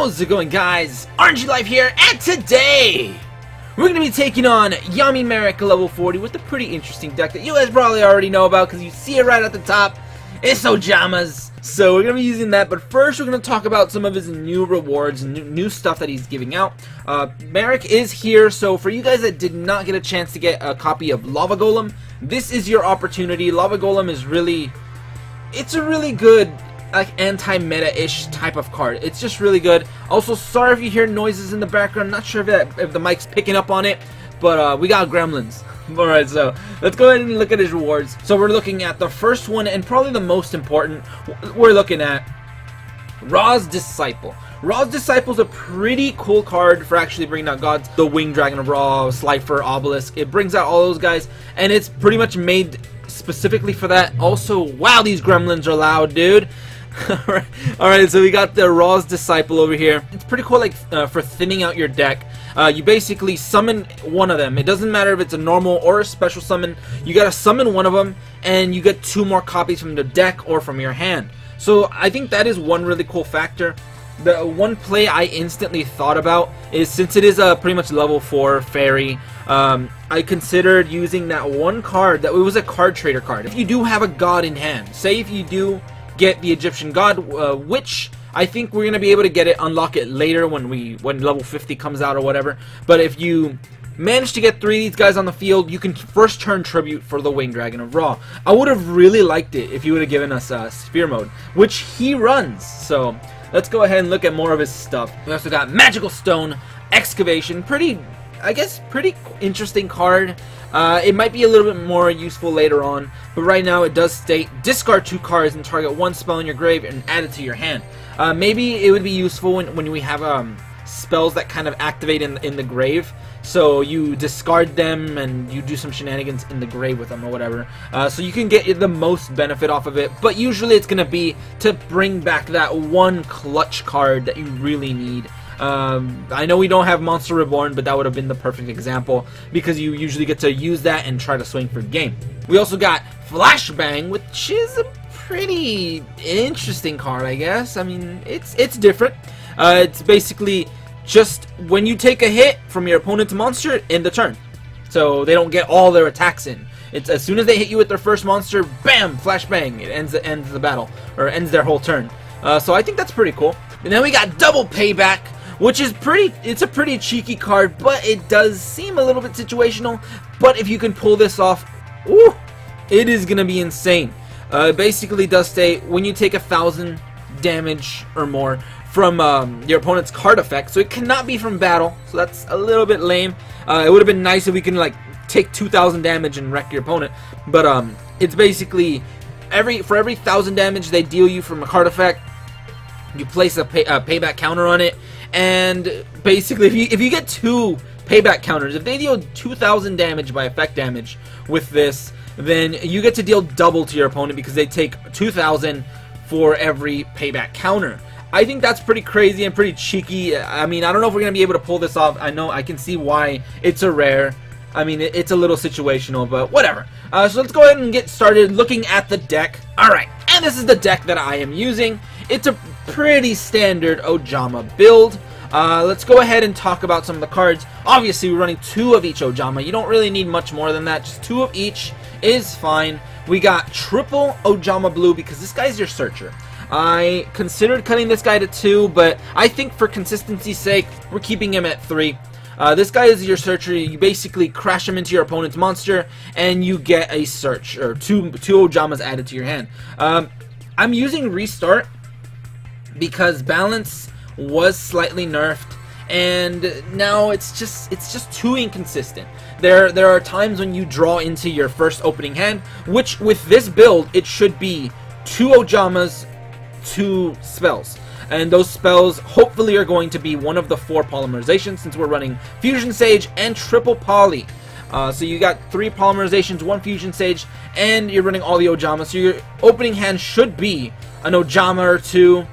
How's it going, guys? aRenG Live here, and today we're going to be taking on YAMI MARIK LVL40 with a pretty interesting deck that you guys probably already know about because you see it right at the top. It's Ojama's. So we're going to be using that, but first we're going to talk about some of his new rewards and new stuff that he's giving out. Marik is here, so for you guys that did not get a chance to get a copy of Lava Golem, this is your opportunity. Lava Golem is it's a really good like anti-meta-ish type of card. It's just really good. Also, sorry if you hear noises in the background. Not sure if the mic's picking up on it, but we got Gremlins. Alright, so let's go ahead and look at his rewards. So we're looking at the first one, and probably the most important, we're looking at Ra's Disciple. Ra's Disciple is a pretty cool card for actually bringing out gods. The Winged Dragon of Ra, Slifer, Obelisk. It brings out all those guys, and it's pretty much made specifically for that. Also, wow, these Gremlins are loud, dude. Alright, so we got the Ra's Disciple over here. It's pretty cool, like, for thinning out your deck. You basically summon one of them. It doesn't matter if it's a normal or a special summon. You gotta summon one of them, and you get 2 more copies from the deck or from your hand. So I think that is one really cool factor. The one play I instantly thought about is, since it is a pretty much level 4 fairy, I considered using that one card that it was a card trader card. If you do have a god in hand, say if you do get the Egyptian god, which I think we're gonna be able to get it, unlock it later when level 50 comes out or whatever. But if you manage to get 3 of these guys on the field, you can first turn tribute for the Winged Dragon of Ra. I would have really liked it if you would have given us Spear Mode, which he runs. So let's go ahead and look at more of his stuff. We also got Magical Stone, Excavation, I guess pretty interesting card. It might be a little bit more useful later on, but right now it does state discard 2 cards and target 1 spell in your grave and add it to your hand. Maybe it would be useful when we have spells that kind of activate in the grave, so you discard them and you do some shenanigans in the grave with them or whatever, so you can get the most benefit off of it. But usually it's gonna be to bring back that one clutch card that you really need. I know we don't have Monster Reborn, but that would have been the perfect example because you usually get to use that and try to swing for game. We also got Flashbang, which is a pretty interesting card, I guess. I mean, it's different. It's basically just when you take a hit from your opponent's monster, end the turn, so they don't get all their attacks in. It's as soon as they hit you with their first monster, bam, Flashbang. It ends the battle, or ends their whole turn. So I think that's pretty cool. And then we got Double Payback, which is it's a pretty cheeky card, but it does seem a little bit situational. But if you can pull this off, ooh, it is gonna be insane. It basically does state when you take 1,000 damage or more from your opponent's card effect, so it cannot be from battle, so that's a little bit lame. It would have been nice if we can like take 2,000 damage and wreck your opponent, but it's basically for every 1,000 damage they deal you from a card effect, you place a payback counter on it. And basically, if you get 2 payback counters, if they deal 2,000 damage by effect damage with this, then you get to deal double to your opponent because they take 2,000 for every payback counter. I think that's pretty crazy and pretty cheeky. I mean, I don't know if we're going to be able to pull this off. I know I can see why it's a rare. I mean, it's a little situational, but whatever. So let's go ahead and get started looking at the deck. Alright, and this is the deck that I am using. It's a pretty standard Ojama build. Let's go ahead and talk about some of the cards. Obviously, we're running 2 of each Ojama. You don't really need much more than that. Just 2 of each is fine. We got triple Ojama Blue because this guy's your searcher. I considered cutting this guy to 2, but I think for consistency's sake, we're keeping him at 3. This guy is your searcher. You basically crash him into your opponent's monster, and you get a search, or two Ojamas added to your hand. I'm using Restart because balance was slightly nerfed, and now it's just too inconsistent. There are times when you draw into your first opening hand, which with this build it should be 2 Ojamas, 2 spells. And those spells hopefully are going to be one of the 4 polymerizations, since we're running Fusion Sage and triple poly. So you got 3 polymerizations, 1 Fusion Sage, and you're running all the Ojamas. So your opening hand should be an Ojama or 2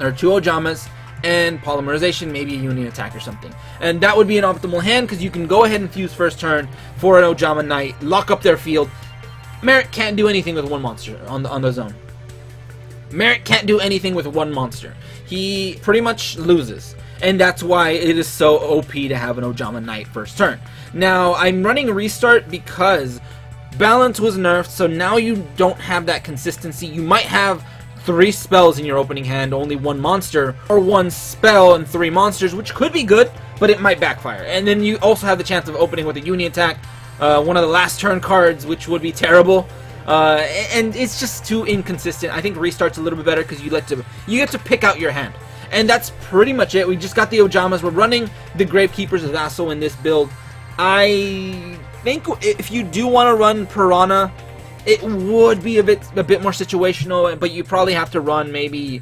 Ojamas, and polymerization, maybe a Union attack or something. And that would be an optimal hand because you can go ahead and fuse first turn for an Ojama Knight, lock up their field. Marik can't do anything with 1 monster on the zone. Marik can't do anything with one monster. He pretty much loses. And that's why it is so OP to have an Ojama Knight first turn. Now, I'm running Restart because balance was nerfed, so now you don't have that consistency. You might have 3 spells in your opening hand, only 1 monster, or 1 spell and 3 monsters, which could be good, but it might backfire. And then you also have the chance of opening with a uni attack, one of the last turn cards, which would be terrible. And it's just too inconsistent. I think Restart's a little bit better because you get to pick out your hand. And that's pretty much it. We just got the Ojamas. We're running the Gravekeeper's Vassal in this build. I think if you do want to run Piranha, it would be a bit more situational, but you probably have to run maybe,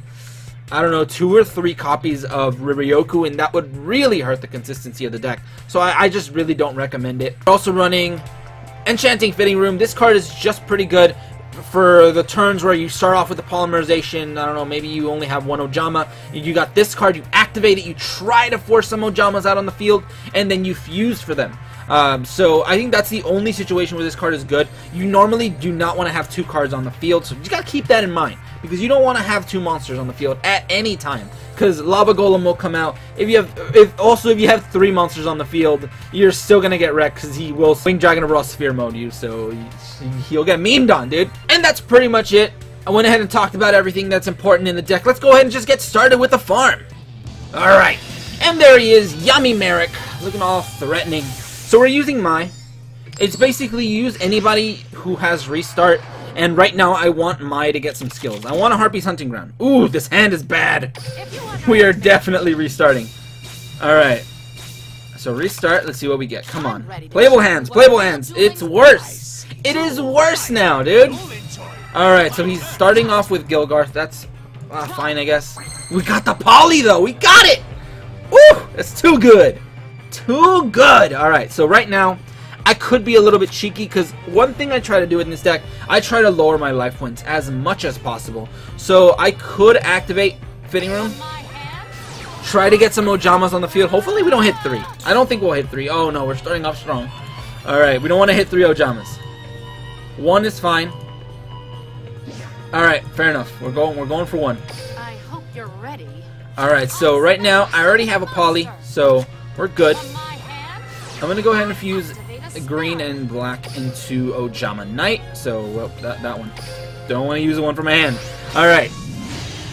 I don't know, 2 or 3 copies of Riryoku, and that would really hurt the consistency of the deck. So I just really don't recommend it. We're also running Enchanting Fitting Room. This card is just pretty good for the turns where you start off with the polymerization. I don't know, maybe you only have 1 Ojama. You got this card, you activate it, you try to force some Ojamas out on the field, and then you fuse for them. So I think that's the only situation where this card is good. You normally do not want to have 2 cards on the field, so you just gotta keep that in mind, because you don't want to have 2 monsters on the field at any time, because Lava Golem will come out. If you have 3 monsters on the field, you're still gonna get wrecked, because he will Wing Dragon of Raw Sphere mode you, so he'll get memed on, dude. And that's pretty much it. I went ahead and talked about everything that's important in the deck. Let's go ahead and just get started with the farm. Alright, and there he is, YAMI Marik, looking all threatening. So we're using Mai. It's basically use anybody who has Restart, and right now I want Mai to get some skills. I want a Harpy's Hunting Ground. Ooh, this hand is bad. We are definitely restarting. Alright. So restart, let's see what we get. Come on. Playable hands, playable hands. It's worse. It is worse now, dude. Alright, so he's starting off with Gilgarth. That's fine, I guess. We got the Poly, though. We got it. Woo! That's too good. Too good! Alright, so right now, I could be a little bit cheeky, because one thing I try to do in this deck, I try to lower my life points as much as possible. So I could activate Fitting Room, try to get some Ojamas on the field. Hopefully we don't hit 3. I don't think we'll hit 3. Oh no, we're starting off strong. Alright, we don't want to hit 3 Ojamas. 1 is fine. Alright, fair enough. We're going for 1. I hope you're ready. Alright, so right now, I already have a Poly, so we're good. I'm going to go ahead and fuse green and black into Ojama Knight. So, well, that one. Don't want to use the one from my hand. Alright.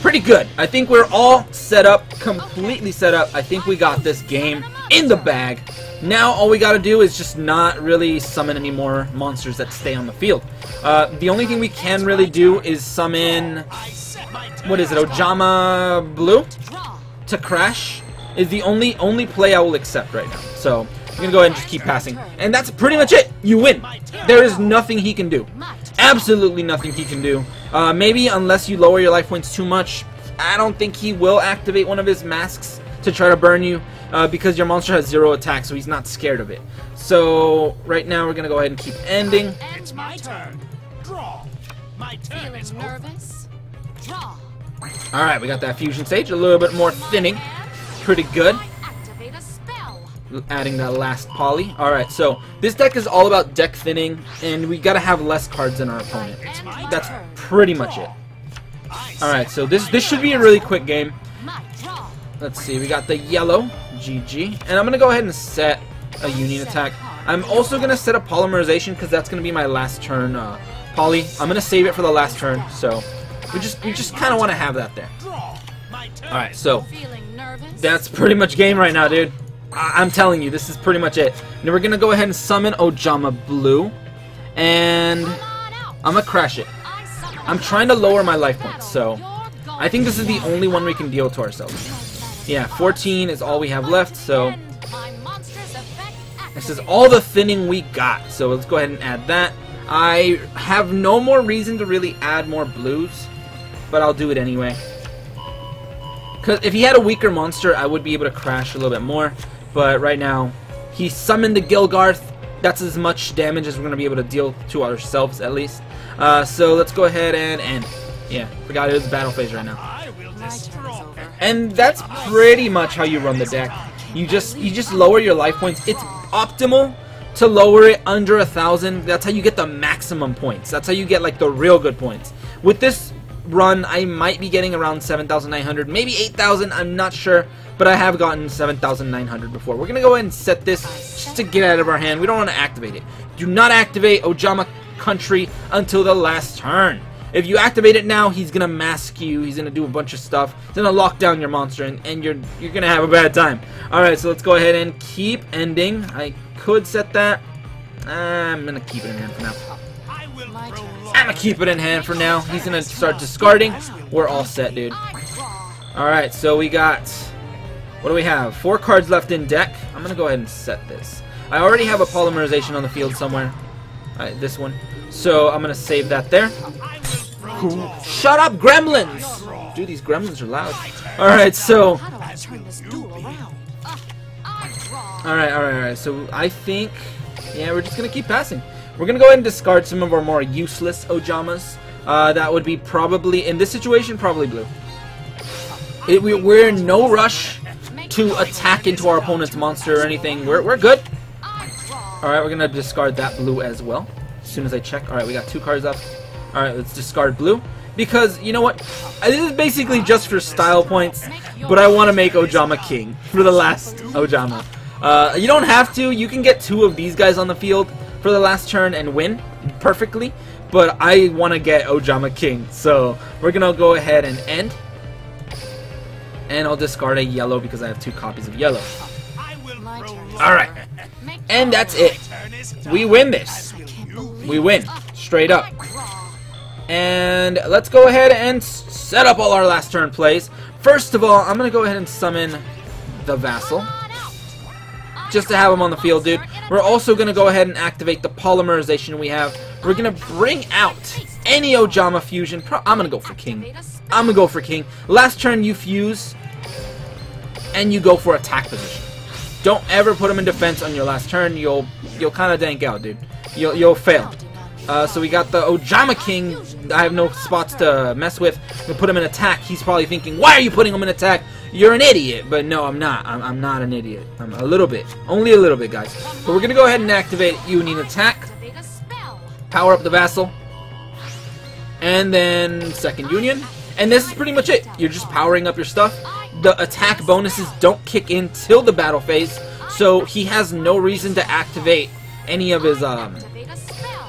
Pretty good. I think we're all set up, completely set up. I think we got this game in the bag. Now, all we got to do is just not really summon any more monsters that stay on the field. The only thing we can really do is summon, what is it, Ojama Blue to crash. Is the only play I will accept right now. So I'm gonna go ahead and just keep passing, and that's pretty much it. You win. There is nothing he can do. Absolutely nothing he can do. Maybe unless you lower your life points too much, I don't think he will activate one of his masks to try to burn you, because your monster has 0 attack, so he's not scared of it. So right now we're gonna go ahead and keep ending. It's my turn. Draw. My turn is nervous. Draw. All right, we got that fusion stage. A little bit more thinning. Pretty good. Adding that last Poly. Alright, so this deck is all about deck thinning, and we gotta have less cards than our opponent. That's pretty much it. Alright, so this should be a really quick game. Let's see, we got the yellow, GG, and I'm gonna go ahead and set a Union attack. I'm also gonna set a Polymerization, because that's gonna be my last turn Poly. I'm gonna save it for the last turn, so we just kind of want to have that there. Alright, so that's pretty much game right now, dude. I'm telling you, this is pretty much it. Now we're gonna go ahead and summon Ojama Blue, and I'm gonna crash it. I'm trying to lower my life points, so I think this is the only one we can deal to ourselves. Yeah, 14 is all we have left, so this is all the thinning we got. So let's go ahead and add that. I have no more reason to really add more blues, but I'll do it anyway. Because if he had a weaker monster, I would be able to crash a little bit more. But right now, he summoned the Gilgarth. That's as much damage as we're going to be able to deal to ourselves, at least. So let's go ahead and end. Yeah, forgot it was battle phase right now. And that's pretty much how you run the deck. You just lower your life points. It's optimal to lower it under 1,000. That's how you get the maximum points. That's how you get like the real good points. With this run, I might be getting around 7,900, maybe 8,000, I'm not sure, but I have gotten 7,900 before. We're going to go ahead and set this just to get out of our hand. We don't want to activate it. Do not activate Ojama Country until the last turn. If you activate it now, he's gonna mask you, he's gonna do a bunch of stuff, he's gonna lock down your monster, and you're gonna have a bad time. Alright, so let's go ahead and keep ending. I could set that. I'm gonna keep it in hand for now. I'm gonna keep it in hand for now. He's gonna start discarding. We're all set, dude. Alright, so we got, what do we have? 4 cards left in deck. I'm gonna go ahead and set this. I already have a polymerization on the field somewhere. Alright, this one. So I'm gonna save that there. Shut up, Gremlins! Dude, these Gremlins are loud. Alright, so... Alright, so I think... Yeah, we're just gonna keep passing. We're gonna go ahead and discard some of our more useless Ojamas. That would be probably, in this situation, probably blue. We're in no rush to attack into our opponent's monster or anything. We're good. Alright, we're gonna discard that blue as well. As soon as I check. Alright, we got 2 cards left. Alright, let's discard blue. Because, you know what? This is basically just for style points, but I want to make Ojama king for the last Ojama. You don't have to. You can get 2 of these guys on the field for the last turn and win perfectly, but I want to get Ojama king. So, we're going to go ahead and end. And I'll discard a yellow because I have 2 copies of yellow. Alright. And that's it. We win this. We win. Straight up. And let's go ahead and set up all our last turn plays. First of all, I'm going to go ahead and summon the Vassal. Just to have him on the field, dude. We're also going to go ahead and activate the polymerization we have. We're going to bring out any Ojama fusion. I'm going to go for king. I'm going to go for king. Last turn you fuse, and you go for attack position. Don't ever put him in defense on your last turn. You'll kind of dank out, dude. You'll fail. So we got the Ojama King. I have no spots to mess with. We put him in attack. He's probably thinking, why are you putting him in attack? You're an idiot. But no, I'm not. I'm not an idiot. I'm a little bit. Only a little bit, guys. But we're going to go ahead and activate Union Attack. Power up the Vassal. And then second Union. And this is pretty much it. You're just powering up your stuff. The attack bonuses don't kick in till the battle phase. So he has no reason to activate any of his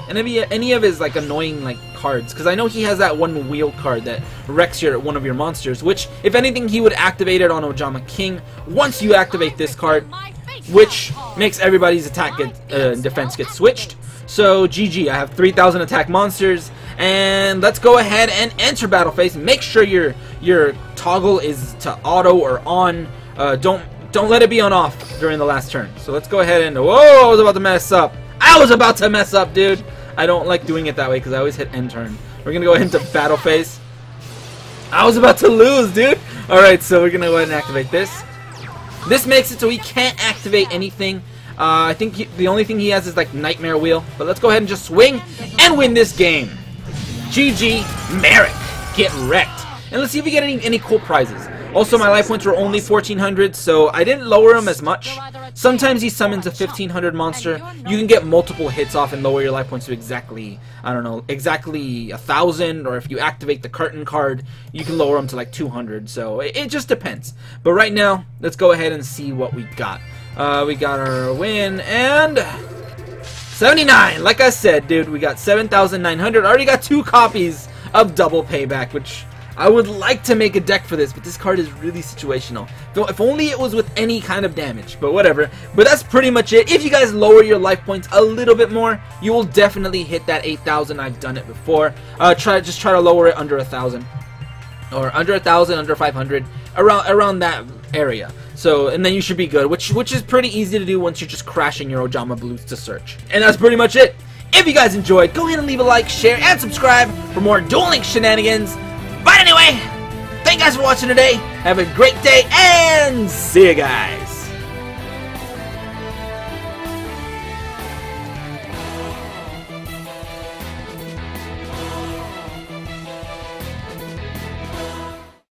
any of his like annoying like cards, because I know he has that one wheel card that wrecks one of your monsters, which if anything he would activate it on Ojama King once you activate this card, which makes everybody's attack defense get switched. So GG, I have 3,000 attack monsters, and let's go ahead and enter battle phase. Make sure your toggle is to auto or on. Don't let it be on off during the last turn. So let's go ahead and, whoa, I was about to mess up. I was about to mess up, dude. I don't like doing it that way because I always hit end turn. We're going to go ahead into battle phase. I was about to lose, dude. Alright, so we're going to go ahead and activate this. This makes it so he can't activate anything. I think the only thing he has is like Nightmare Wheel. But let's go ahead and just swing and win this game. GG, Marik. Get wrecked. And let's see if we get any cool prizes. Also, my life points were only 1,400, so I didn't lower him as much. Sometimes he summons a 1,500 monster. You can get multiple hits off and lower your life points to exactly, I don't know, exactly 1,000. Or if you activate the curtain card, you can lower them to like 200. So it just depends. But right now, let's go ahead and see what we got. We got our win and 79. Like I said, dude, we got 7,900. Already got 2 copies of Double Payback, which I would like to make a deck for this, but this card is really situational. If only it was with any kind of damage, but whatever. But that's pretty much it. If you guys lower your life points a little bit more, you will definitely hit that 8,000. I've done it before. Just try to lower it under 1,000, or under 1,000, under 500, around that area. So, and then you should be good, which is pretty easy to do once you're just crashing your Ojama Blues to search. And that's pretty much it. If you guys enjoyed, go ahead and leave a like, share, and subscribe for more Duel Link shenanigans. But anyway, thank you guys for watching today. Have a great day, and see you guys.